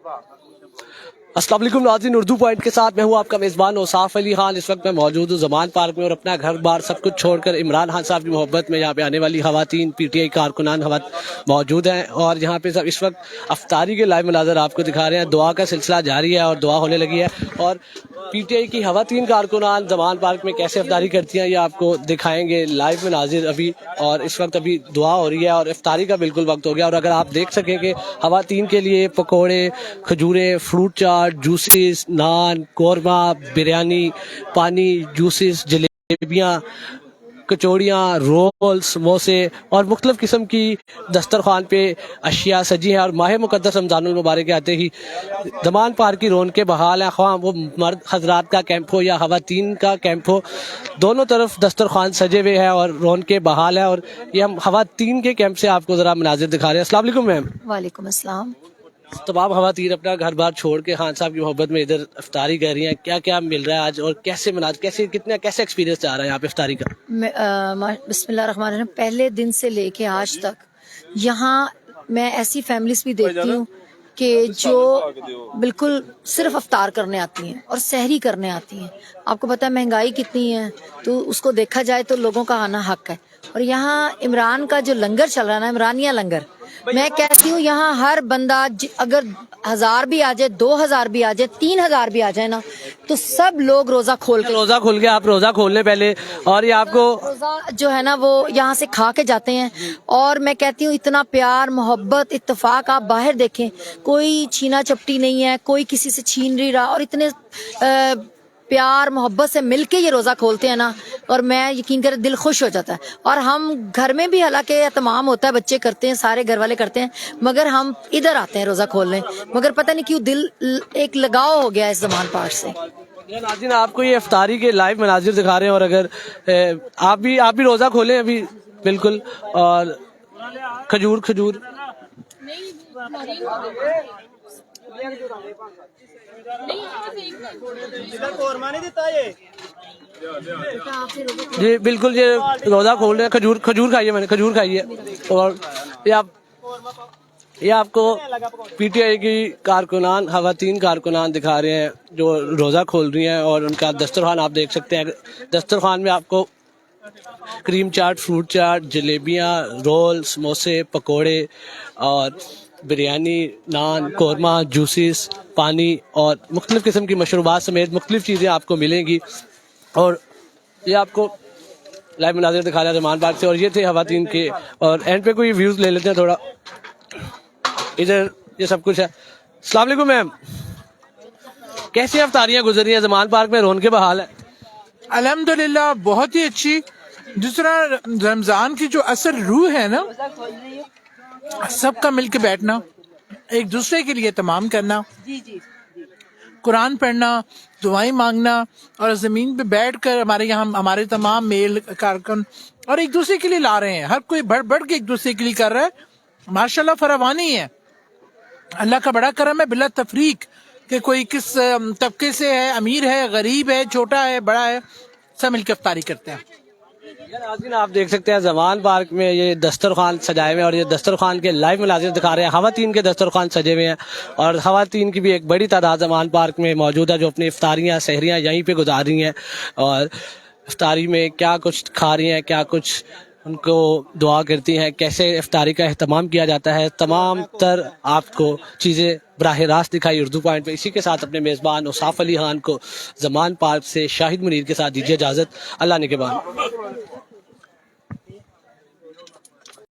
अस्सलाम वालेकुम नाज़रीन, उर्दू पॉइंट के साथ मैं हूँ आपका मेज़बान औसाफ अली खान। इस वक्त मैं मौजूद हूँ ज़मान पार्क में और अपना घर बार सब कुछ छोड़कर इमरान खान साहब की मोहब्बत में यहाँ पे आने वाली ख़वातीन पीटीआई कारकुनान मौजूद हैं और यहाँ पे सब इस वक्त अफ्तारी के लाइव मनाज़र आपको दिखा रहे हैं। दुआ का सिलसिला जारी है और दुआ होने लगी है और पीटीआई की ख़वातीन कारकुनान ज़मान पार्क में कैसे अफ्तारी करती हैं ये आपको दिखाएंगे लाइव मनाज़िर अभी। और इस वक्त अभी दुआ हो रही है और इफ्तारी का बिल्कुल वक्त हो गया। और अगर आप देख सकें कि ख़वातीन के लिए पकोड़े, खजूरें, फ्रूट चाट, जूसेस, नान, कौरमा, बिरयानी, पानी, जूसेस, जलेबियाँ, कचौड़ियाँ, रोल, समोसे और मुख्तलिफ किस्म की दस्तरखान पे अशिया सजी हैं। और माह मुक़द्दस रमज़ानुल मुबारक आते ही ज़मान पार्क की रौनकें बहाल हैं, ख़वाह वो मर्द हजरात का कैंप हो या ख़वातीन का कैंप हो, दोनों तरफ दस्तरखान सजे हुए हैं और रौनकें बहाल है। और ये हम ख़वातीन के कैंप से आपको ज़रा मनाज़िर दिखा रहे हैं। अस्सलाम वालेकुम मैम। वालेकुम अस्सलाम। तमाम ख़वातीन अपना घर बार छोड़ के खान साहब की मोहब्बत में इधर इफ्तारी कर रही हैं, क्या क्या मिल रहा है आज और कैसे एक्सपीरियंस जा रहा है यहाँ पे इफ्तारी का? बिस्मिल्लाहिर्रहमानिर्रहीम। पहले दिन से लेके आज तक यहाँ मैं ऐसी फैमिलीज भी देखती हूँ कि जो बिल्कुल सिर्फ अफ्तार करने आती हैं और सहरी करने आती हैं। आपको पता है महंगाई कितनी है, तो उसको देखा जाए तो लोगों का आना हक है। और यहाँ इमरान का जो लंगर चल रहा है ना, इमरानिया लंगर, मैं कहती हूँ यहाँ हर बंदा अगर 1000 भी आ जाए, 2000 भी आ जाए, 3000 भी आ जाए ना, तो सब लोग रोजा खोल के आप रोजा खोलने पहले और ये आपको रोजा जो है ना वो यहाँ से खा के जाते हैं। और मैं कहती हूँ इतना प्यार, मोहब्बत, इत्तेफाक आप बाहर देखें, कोई छीना चपटी नहीं है, कोई किसी से छीन नहीं रहा और इतने प्यार मोहब्बत से मिलके ये रोज़ा खोलते हैं ना, और मैं यकीन करें दिल खुश हो जाता है। और हम घर में भी हालांकि एहतमाम होता है, बच्चे करते हैं, सारे घर वाले करते हैं, मगर हम इधर आते हैं रोज़ा खोलने, मगर पता नहीं क्यों दिल एक लगाव हो गया है इस ज़मान पार्क से। नाज़रीन आपको ये इफ्तारी के लाइव मनाजिर दिखा रहे हैं और अगर आप भी रोज़ा खोलें अभी बिल्कुल। और खजूर जी बिल्कुल, ये रोजा खोल रहे हैं। खजूर खाइए, मैंने खजूर खाई है। और ये आपको पीटीआई की कारकुनान, ख़वातीन कारकुनान दिखा रहे हैं जो रोज़ा खोल रही हैं और उनका दस्तरखान आप देख सकते हैं। दस्तरखान में आपको क्रीम चाट, फ्रूट चाट, जलेबियाँ, रोल, समोसे, पकोड़े और बिरयानी, नान, कौरमा, जूसेस, पानी और मुख्तलिफ़ किस्म की मशरूबात समेत मुख्तलिफ़ चीज़ें आपको मिलेंगी। और ये आपको लाइव मनाज़िर दिखा रहा है ज़मान पार्क से। और ये थे ख़वातीन के, और एंड पे कोई व्यूज़ ले लेते हैं थोड़ा। इधर ये सब कुछ है। अस्सलाम वालेकुम मैम, कैसी अफ्तारियाँ गुजर रही हैं ज़मान पार्क में? रौनकें बहाल है? अल्हम्दुलिल्लाह बहुत ही अच्छी। दूसरा रमज़ान की जो असल रूह है ना, सबका मिलके बैठना, एक दूसरे के लिए तमाम करना, कुरान पढ़ना, दुआएं मांगना और ज़मीन पे बैठकर हमारे तमाम मेल कारकुन और एक दूसरे के लिए ला रहे हैं। हर कोई बढ़ के एक दूसरे के लिए कर रहा है। माशाल्लाह फरावानी है, अल्लाह का बड़ा करम है, बिला तफरीक कि कोई किस तबके से है, अमीर है, गरीब है, छोटा है, बड़ा है, सब मिलकर इफ्तारी करते हैं। आप देख सकते हैं ज़मान पार्क में ये दस्तरखान सजाए हुए हैं और ये दस्तरखान के लाइव मनाज़िर दिखा रहे हैं। ख़वातीन के दस्तरखान सजे हुए हैं और ख़वातीन की भी एक बड़ी तादाद ज़मान पार्क में मौजूद है जो अपनी इफ्तारियाँ, सहरियाँ यहीं पे गुजार रही हैं और इफ्तारी में क्या कुछ खा रही हैं, क्या कुछ उनको दुआ करती हैं, कैसे इफ्तारी का एहतमाम किया जाता है, तमाम तर आपको चीज़ें बराह रास्त दिखाई उर्दू पॉइंट पे। इसी के साथ अपने मेज़बान औसाफ अली खान को ज़मान पार्क से शाहिद मुनीर के साथ दीजिए इजाज़त। अल्लाह ने के बाद।